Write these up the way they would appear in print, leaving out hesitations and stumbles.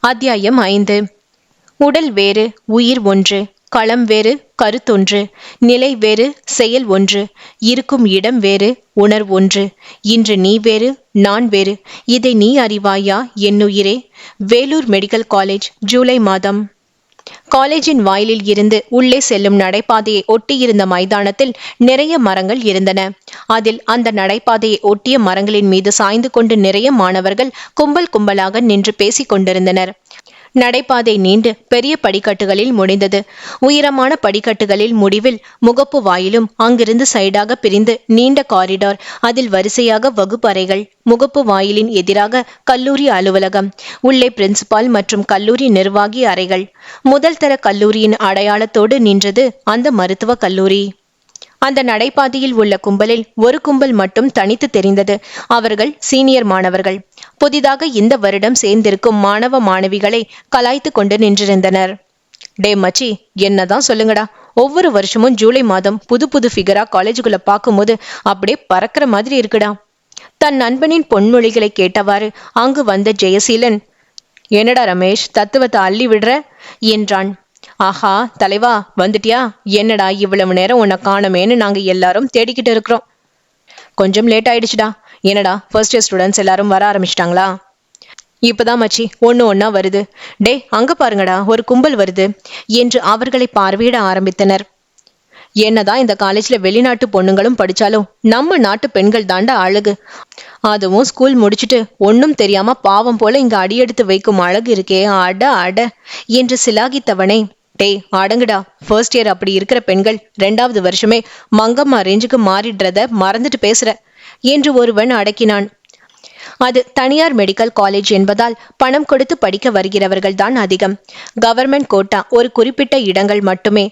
அத்தியாயம் 5. உடல் வேறு, உயிர் ஒன்று. களம் வேறு, கருத்தொன்று. நிலை வேறு, செயல் ஒன்று. இருக்கும் இடம் வேறு, உணர்வொன்று. இன்று நீ வேறு, நான் வேறு. இதை நீ அறிவாயா என்னுயிரே? வேலூர் மெடிக்கல் காலேஜ், ஜூலை மாதம். காலேஜின் வாயிலில் இருந்து உள்ளே செல்லும் நடைபாதையை ஒட்டியிருந்த மைதானத்தில் நிறைய மரங்கள் இருந்தன. அதில் அந்த நடைபாதையை ஒட்டிய மரங்களின் மீது சாய்ந்து கொண்டு நிறைய மாணவர்கள் கும்பல் கும்பலாக நின்று பேசிக் கொண்டிருந்தனர். நடைபாதை நீண்டு பெரிய படிக்கட்டுகளில் முடிந்தது. உயரமான படிக்கட்டுகளில் முடிவில் முகப்பு வாயிலும் அங்கிருந்து சைடாக பிரிந்து நீண்ட காரிடார், அதில் வரிசையாக வகுப்பறைகள். முகப்பு வாயிலின் எதிராக கல்லூரி அலுவலகம், உள்ளே பிரின்சிபால் மற்றும் கல்லூரி நிர்வாகி அறைகள். முதல் தர கல்லூரியின் அடையாளத்தோடு நின்றது அந்த மருத்துவக் கல்லூரி. அந்த நடைபாதையில் உள்ள கும்பலில் ஒரு கும்பல் மட்டும் தனித்து தெரிந்தது. அவர்கள் சீனியர் மாணவர்கள். புதிதாக இந்த வருடம் சேர்ந்திருக்கும் மாணவ மாணவிகளை கலாய்த்து கொண்டு நின்றிருந்தனர். டே மச்சி, என்னதான் சொல்லுங்கடா, ஒவ்வொரு வருஷமும் ஜூலை மாதம் புது புது ஃபிகரா காலேஜுக்குள்ள பார்க்கும்போது அப்படியே பறக்கிற மாதிரி இருக்குடா. தன் நண்பனின் பொன்மொழிகளை கேட்டவாறு அங்கு வந்த ஜெயசீலன், என்னடா ரமேஷ், தத்துவத்தை அள்ளி விடுற என்றான். ஆஹா தலைவா, வந்துட்டியா? என்னடா இவ்வளவு நேரம் உன்னை காணமேன்னு நாங்க எல்லாரும் தேடிக்கிட்டு இருக்கிறோம். கொஞ்சம் லேட் ஆயிடுச்சுடா. என்னடா ஃபர்ஸ்ட் இயர் ஸ்டூடெண்ட்ஸ் எல்லாரும் வர ஆரம்பிச்சிட்டாங்களா? இப்பதான் மச்சி ஒன்னா வருது. டே அங்க பாருங்கடா, ஒரு கும்பல் வருது என்று அவர்களை பார்வையிட ஆரம்பித்தனர். என்னதான் இந்த காலேஜ்ல வெளிநாட்டு பொண்ணுங்களும் படிச்சாலும் நம்ம நாட்டு பெண்கள் தாண்டா அழகு. அதுவும் ஸ்கூல் முடிச்சுட்டு ஒன்னும் தெரியாம பாவம் போல இங்க அடியெடுத்து வைக்கும் அழகு இருக்கே, அட அட என்று சிலாகித்தவனே, டே அடங்குடா, ஃபர்ஸ்ட் இயர் அப்படி இருக்கிற பெண்கள் 2வது வருஷமே மங்கம்மா ரேஞ்சுக்கு மாறிடுறத மறந்துட்டு பேசுற என்று ஒருவன் அடக்கினான். அது தனியார் மெடிக்கல் காலேஜ் என்பதால் பணம் கொடுத்து படிக்க வருகிறவர்கள் தான் அதிகம். கவர்மெண்ட் கோட்டா ஒரு குறிப்பிட்ட இடங்கள் மட்டுமே.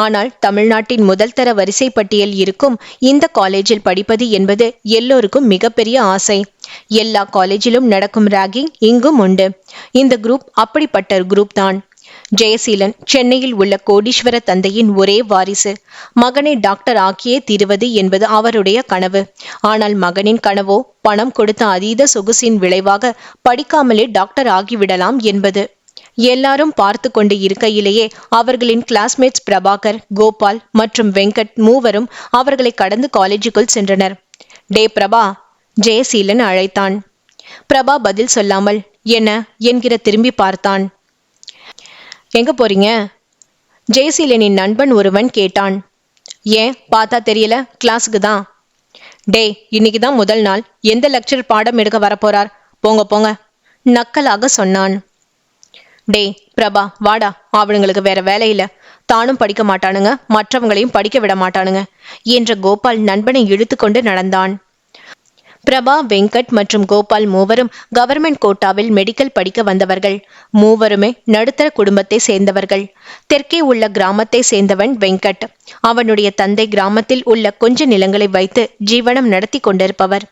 ஆனால் தமிழ்நாட்டின் முதல் தர வரிசை பட்டியல் இருக்கும் இந்த காலேஜில் படிப்பது என்பது எல்லோருக்கும் மிகப்பெரிய ஆசை. எல்லா காலேஜிலும் நடக்கும் ராகிங் இங்கும் உண்டு. இந்த குரூப் அப்படிப்பட்ட குரூப் தான். ஜெயசீலன் சென்னையில் உள்ள கோடீஸ்வர தந்தையின் ஒரே வாரிசு. மகனை டாக்டர் ஆக்கியே தீருவது என்பது அவருடைய கனவு. ஆனால் மகனின் கனவோ பணம் கொடுத்த அதீத சொகுசின் விளைவாக படிக்காமலே டாக்டர் ஆகிவிடலாம் என்பது. எல்லாரும் பார்த்து கொண்டு இருக்கையிலேயே அவர்களின் கிளாஸ்மேட்ஸ் பிரபாகர், கோபால் மற்றும் வெங்கட் மூவரும் அவர்களை கடந்து காலேஜுக்குள் சென்றனர். டே பிரபா, ஜெயசீலன் அழைத்தான். பிரபா பதில் சொல்லாமல் என்ன என்கிற திரும்பி பார்த்தான். எங்க போறீங்க? ஜெயசீலனின் நண்பன் ஒருவன் கேட்டான். ஏன் பார்த்தா தெரியல? கிளாஸுக்கு தான். டே இன்னைக்கு தான் முதல் நாள். எந்த லெக்சர் பாடம் எடுக்க வரப்போறார்? போங்க போங்க நக்கலாக சொன்னான். டே பிரபா வாடா, அவனுங்களுக்கு வேற வேலை இல்ல, தானும் படிக்க மாட்டானுங்க, மற்றவங்களையும் படிக்க விட மாட்டானுங்க என்ற கோபால் நண்பனை இழுத்து கொண்டு நடந்தான். பிரபா, வெங்கட் மற்றும் கோபால் மூவரும் கவர்மெண்ட் கோட்டாவில் மெடிக்கல் படிக்க வந்தவர்கள். மூவருமே நடுத்தர குடும்பத்தை சேர்ந்தவர்கள். தெற்கே உள்ள கிராமத்தை சேர்ந்தவன் வெங்கட். அவனுடைய தந்தை கிராமத்தில் உள்ள கொஞ்ச நிலங்களை வைத்து ஜீவனம் நடத்தி கொண்டிருப்பவர்.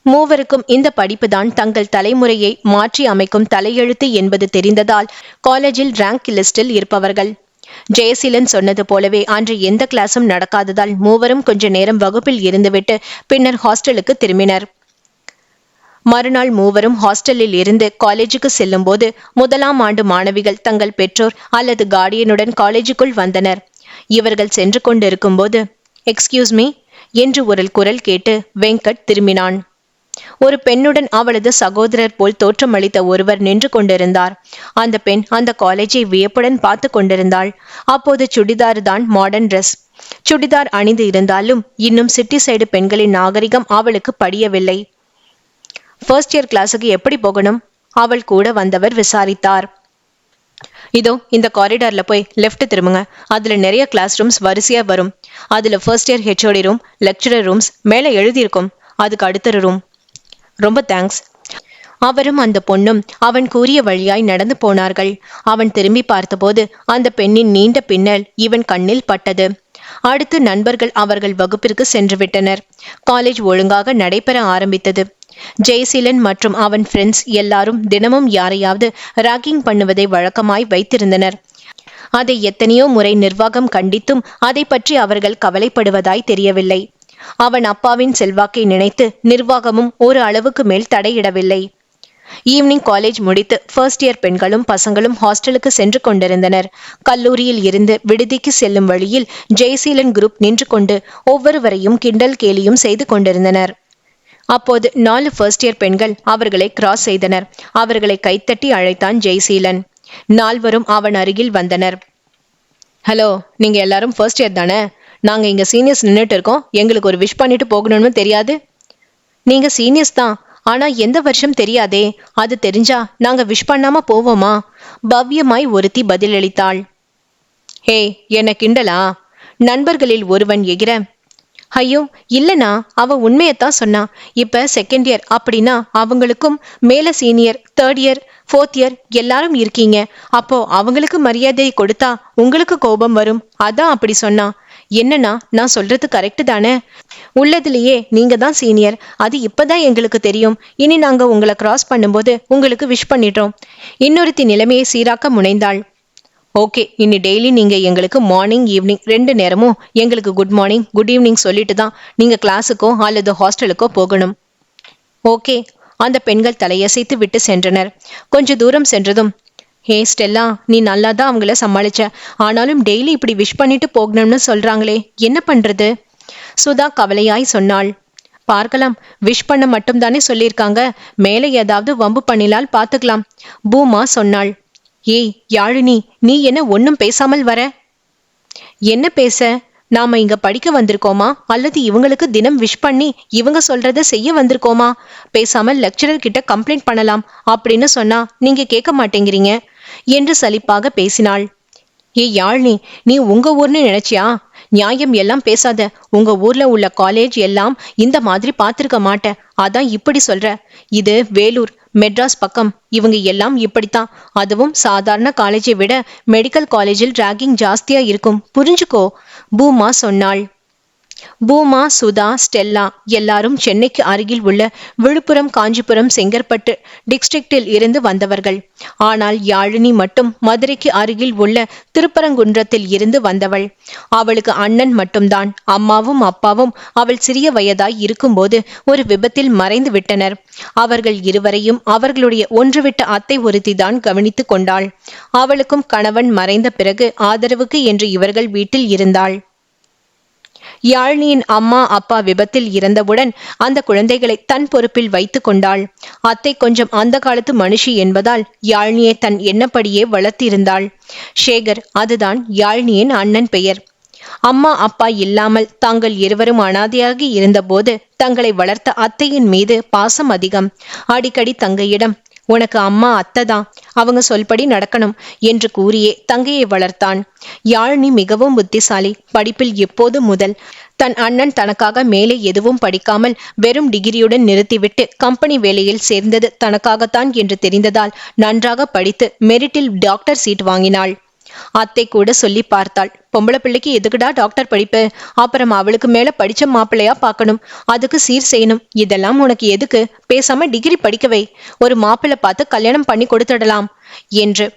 மூவருக்கும் இந்த படிப்பு தான் தங்கள் தலைமுறையை மாற்றி அமைக்கும் தலையெழுத்து என்பது தெரிந்ததால் காலேஜில் ரேங்க் லிஸ்டில் இருப்பவர்கள். ஜெயசீலன் சொன்னது போலவே அன்று எந்த கிளாஸும் நடக்காததால் மூவரும் கொஞ்ச நேரம் வகுப்பில் இருந்துவிட்டு பின்னர் ஹாஸ்டலுக்கு திரும்பினர். மறுநாள் மூவரும் ஹாஸ்டலில் இருந்து காலேஜுக்கு செல்லும் போது 1ஆம் ஆண்டு மாணவிகள் தங்கள் பெற்றோர் அல்லது கார்டியனுடன் காலேஜுக்குள் வந்தனர். இவர்கள் சென்று கொண்டிருக்கும் போது, எக்ஸ்கியூஸ் மீ என்று ஒரு குரல் கேட்டு வெங்கட் திரும்பினான். ஒரு பெண்ணுடன் அவளது சகோதரர் போல் தோற்றமளித்த ஒருவர் நின்று கொண்டிருந்தார். அந்த பெண் அந்த காலேஜை வியப்புடன் பார்த்து கொண்டிருந்தாள். அப்போது சுடிதார் தான் மாடர்ன் ட்ரெஸ். சுடிதார் அணிந்து இருந்தாலும் இன்னும் சிட்டி சைடு பெண்களின் நாகரிகம் அவளுக்கு படியவில்லை. ஃபர்ஸ்ட் இயர் கிளாஸுக்கு எப்படி போகணும்? அவள் கூட வந்தவர் விசாரித்தார். இதோ இந்த காரிடார்ல போய் லெஃப்ட் திரும்புங்க. அதுல நிறைய கிளாஸ் ரூம்ஸ் வரிசையா வரும். அதுல first year HOD room, lecturer rooms மேலே எழுதியிருக்கும். அதுக்கு அடுத்த ரூம். ரொம்ப தேங்க்ஸ். அவரும் அந்த பொண்ணும் அவன் கூறிய வழியாய் நடந்து போனார்கள். அவன் திரும்பி பார்த்தபோது அந்த பெண்ணின் நீண்ட பின்னல் இவன் கண்ணில் பட்டது. அடுத்து நண்பர்கள் அவர்கள் வகுப்பிற்கு சென்று விட்டனர். காலேஜ் ஒழுங்காக நடைபெற ஆரம்பித்தது. ஜெயசீலன் மற்றும் அவன் ஃப்ரெண்ட்ஸ் எல்லாரும் தினமும் யாரையாவது ராகிங் பண்ணுவதை வழக்கமாய் வைத்திருந்தனர். அதை எத்தனையோ முறை நிர்வாகம் கண்டித்தும் அதை பற்றி அவர்கள் கவலைப்படுவதாய் தெரியவில்லை. அவன் அப்பாவின் செல்வாக்கை நினைத்து நிர்வாகமும் ஒரு அளவுக்கு மேல் தடையிடவில்லை. ஈவினிங் காலேஜ் முடித்து ஃபர்ஸ்ட் இயர் பெண்களும் பசங்களும் ஹாஸ்டலுக்கு சென்று கொண்டிருந்தனர். கல்லூரியில் இருந்து விடுதிக்கு செல்லும் வழியில் ஜெயசீலன் குரூப் நின்று கொண்டு ஒவ்வொருவரையும் கிண்டல் கேலியும் செய்து கொண்டிருந்தனர். அப்போது 4 ஃபர்ஸ்ட் இயர் பெண்கள் அவர்களை கிராஸ் செய்தனர். அவர்களை கைத்தட்டி அழைத்தான் ஜெயசீலன். 4வரும் அவன் அருகில் வந்தனர். ஹலோ, நீங்க எல்லாரும் ஃபர்ஸ்ட் இயர் தானே? நாங்க இங்க சீனியர்ஸ் நின்றுட்டு இருக்கோம். எங்களுக்கு ஒரு விஷ் பண்ணிட்டு போகணும்னு தெரியாது? நீங்க சீனியர்ஸ் தான், ஆனா எந்த வருஷம் தெரியாதே. அது தெரிஞ்சா நாங்க விஷ் பண்ணாம போவோமா? பவ்யமாய் ஒருத்தி பதிலளித்தாள். ஹே, என்ன கிண்டலா? நண்பர்களில் ஒருவன் எகிர, ஐயோ இல்லனா, அவ உண்மையத்தான் சொன்னா. இப்ப செகண்ட் இயர் அப்படின்னா அவங்களுக்கும் மேல senior, third year, fourth year எல்லாரும் இருக்கீங்க. அப்போ அவங்களுக்கு மரியாதை கொடுத்தா உங்களுக்கு கோபம் வரும். அதான் அப்படி சொன்னா. என்னன்னா, நான் சொல்றது கரெக்டு தானே? உள்ளதுலயே நீங்க தான் சீனியர், அது இப்பதான் எங்களுக்கு தெரியும். இனி நாங்க உங்களை கிராஸ் பண்ணும்போது உங்களுக்கு விஷ் பண்ணிடுறோம். இன்னொருத்தி நிலைமையை சீராக்க முனைந்தாள். ஓகே, இனி டெய்லி நீங்க எங்களுக்கு மார்னிங் ஈவினிங் 2 நேரமும் எங்களுக்கு குட் மார்னிங் குட் ஈவினிங் சொல்லிட்டு தான் நீங்க கிளாஸுக்கோ அல்லது ஹாஸ்டலுக்கோ போகணும். ஓகே, அந்த பெண்கள் தலையசைத்து விட்டு சென்றனர். கொஞ்ச தூரம் சென்றதும், ஹே ஸ்டெல்லா, நீ நல்லா தான் அவங்கள சமாளிச்ச. ஆனாலும் டெய்லி இப்படி விஷ் பண்ணிட்டு போகணும்னு சொல்றாங்களே, என்ன பண்றது? சுதா கவலையாய் சொன்னாள். பார்க்கலாம், விஷ் பண்ண மட்டும் தானே சொல்லியிருக்காங்க. மேலே ஏதாவது வம்பு பண்ணினால் பார்த்துக்கலாம். பூமா சொன்னாள். ஏய் யாழினி, நீ என்ன ஒன்னும் பேசாமல் வர? என்ன பேச? நாம இங்க படிக்க வந்திருக்கோமா அல்லது இவங்களுக்கு தினம் விஷ் பண்ணி இவங்க சொல்றத செய்ய வந்திருக்கோமா? பேசாமல் லெக்சரர் கிட்ட கம்ப்ளைண்ட் பண்ணலாம் அப்படின்னு சொன்னா நீங்க கேட்க மாட்டேங்கிறீங்க என்று சலிப்பாக பேசினாள். ஏய் யாழ்னி, நீ உங்க ஊர்னு நினைச்சியா? நியாயம் எல்லாம் பேசாத. உங்க ஊர்ல உள்ள காலேஜ் எல்லாம் இந்த மாதிரி பார்த்திருக்க மாட்டேன், அதான் இப்படி சொல்ற. இது வேலூர், மெட்ராஸ் பக்கம். இவங்க எல்லாம் இப்படித்தான். அதுவும் சாதாரண காலேஜை விட மெடிக்கல் காலேஜில் ராகிங் ஜாஸ்தியா இருக்கும், புரிஞ்சுக்கோ, பூமா சொன்னாள். பூமா, சுதா, ஸ்டெல்லா எல்லாரும் சென்னைக்கு அருகில் உள்ள விழுப்புரம், காஞ்சிபுரம், செங்கற்பட்டு டிஸ்ட்ரிக்டில் இருந்து வந்தவர்கள். ஆனால் யாழினி மட்டும் மதுரைக்கு அருகில் உள்ள திருப்பரங்குன்றத்தில் இருந்து வந்தவள். அவளுக்கு அண்ணன் மட்டும்தான். அம்மாவும் அப்பாவும் அவள் சிறிய வயதாய் இருக்கும்போது ஒரு விபத்தில் மறைந்து விட்டனர். அவர்கள் இருவரையும் அவர்களுடைய ஒன்றுவிட்ட அத்தை ஒருத்திதான் கவனித்து கொண்டாள். அவளுக்கும் கணவன் மறைந்த பிறகு ஆதரவுக்கு என்று இவர்கள் வீட்டில் இருந்தாள். யாழினியின் அம்மா அப்பா விபத்தில் இறந்தவுடன் அந்த குழந்தைகளை தன் பொறுப்பில் வைத்து கொண்டாள். அத்தை கொஞ்சம் அந்த காலத்து மனுஷி என்பதால் யாழினியை தன் எண்ணப்படியே வளர்த்திருந்தாள். சேகர், அதுதான் யாழினியின் அண்ணன் பெயர். அம்மா அப்பா இல்லாமல் தாங்கள் இருவரும் அனாதையாகி இருந்தபோது தங்களை வளர்த்த அத்தையின் மீது பாசம் அதிகம். அடிக்கடி தங்கையிடம், உனக்கு அம்மா அத்தை தான், அவங்க சொல்படி நடக்கணும் என்று கூறியே தங்கையை வளர்த்தான். யாழினி மிகவும் புத்திசாலி. படிப்பில் எப்போது முதல் தன் அண்ணன் தனக்காக மேலே எதுவும் படிக்காமல் வெறும் டிகிரியுடன் நிறுத்திவிட்டு கம்பெனி வேலையில் சேர்ந்தது தனக்காகத்தான் என்று தெரிந்ததால் நன்றாக படித்து மெரிட்டில் டாக்டர் சீட் வாங்கினாள். அத்தை கூட சொல்லி பார்த்தாள், பொம்பளை பிள்ளைக்கு எதுக்குடா டாக்டர் படிப்பு? அப்புறம் அவளுக்கு மேல படிச்ச மாப்பிள்ளையா பார்க்கணும், அதுக்கு சீர் செய்யணும். இதெல்லாம் உனக்கு எதுக்கு? பேசாம டிகிரி படிக்கவை, ஒரு மாப்பிள்ளை பார்த்து கல்யாணம் பண்ணி கொடுத்துடலாம் என்று.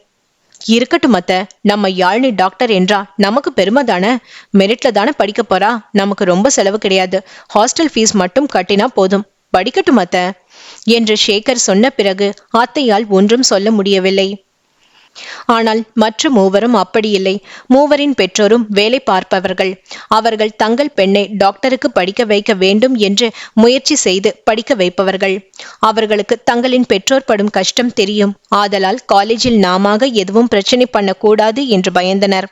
இருக்கட்டும் அத்த, நம்ம யாழினி டாக்டர் என்றா நமக்கு பெருமை தானே. மெரிட்ல தானே படிக்க போறா, நமக்கு ரொம்ப செலவு கிடையாது. ஹாஸ்டல் ஃபீஸ் மட்டும் கட்டினா போதும். படிக்கட்டும் அத்த என்று சேகர் சொன்ன பிறகு அத்தையால் ஒன்றும் சொல்ல முடியவில்லை. ஆனால் மற்ற மூவரும் அப்படியில்லை. மூவரின் பெற்றோரும் வேலை பார்ப்பவர்கள். அவர்கள் தங்கள் பெண்ணை டாக்டருக்கு படிக்க வைக்க வேண்டும் என்று முயற்சி செய்து படிக்க வைப்பவர்கள். அவர்களுக்கு தங்களின் பெற்றோர் படும் கஷ்டம் தெரியும். ஆதலால் காலேஜில் நாமாக எதுவும் பிரச்சனை பண்ணக்கூடாது என்று பயந்தனர்.